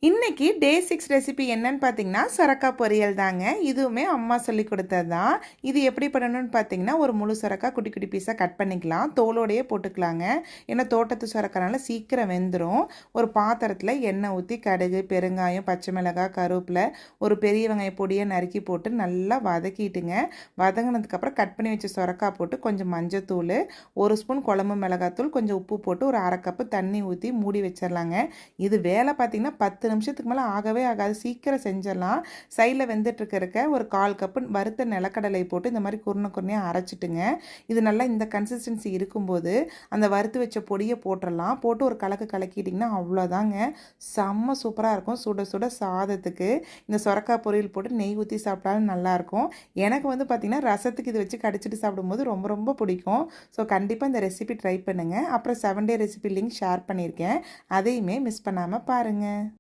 இன்னைக்கு டே 6 ரெசிபி என்னன்னு பார்த்தீங்கன்னா, சொரக்கா பொரியல் தாங்க. இதுவுமே அம்மா சொல்லிக் கொடுத்தது தான். இது எப்படி பண்ணணும்னு பார்த்தீங்கன்னா, ஒரு முழு சொரக்கா குட்டி குட்டி பீஸா கட் பண்ணிக்கலாம். தோலோடையே போட்டுக்கலாங்க. ஏன்னா தோட்டத்து சொரக்கானால சீக்கிரம் வெந்துரும். ஒரு பாத்திரத்தில் எண்ணெய் ஊற்றி கடுகு, பெருங்காயம், பச்சை மிளகாய், கருவேப்பிலை, ஒரு பெரிய வெங்காயம் பொடியை நறுக்கி போட்டு நல்லா வதக்கிட்டுங்க. வதங்கினதுக்கப்புறம் கட் பண்ணி வச்ச சொரக்கா போட்டு கொஞ்சம் மஞ்சத்தூள், ஒரு ஸ்பூன் குழம்பு மிளகாத்தூள், கொஞ்சம் உப்பு போட்டு ஒரு அரை கப்பு தண்ணி ஊற்றி மூடி வச்சிடலாங்க. இது வேலை பார்த்தீங்கன்னா 10 நிமிஷத்துக்கு மேலே ஆகவே ஆகாது. சீக்கிரம் செஞ்சிடலாம். சைடில் வெந்துட்டுருக்க ஒரு 1/4 கப்பு வறுத்த நிலக்கடலை போட்டு இந்த மாதிரி குருணையாக அரைச்சிட்டுங்க. இது நல்லா இந்த கன்சிஸ்டன்சி இருக்கும்போது அந்த வறுத்து வச்ச பொடியை போட்டுடலாம். போட்டு ஒரு கலக்கு கலக்கிட்டிங்கன்னா அவ்வளோதாங்க. செம்ம சூப்பராக இருக்கும். சுட சுட சாதத்துக்கு இந்த சொரக்காய் பொரியல் போட்டு நெய் ஊற்றி சாப்பிட்டாலும் நல்லாயிருக்கும். எனக்கு வந்து பார்த்திங்கன்னா ரசத்துக்கு இது வச்சு கடிச்சிட்டு சாப்பிடும்போது ரொம்ப ரொம்ப பிடிக்கும். ஸோ கண்டிப்பாக இந்த ரெசிபி ட்ரை பண்ணுங்கள். அப்புறம் 7 டே ரெசிபி லிங்க் ஷேர் பண்ணியிருக்கேன். அதையுமே மிஸ் பண்ணாமல் பாருங்கள்.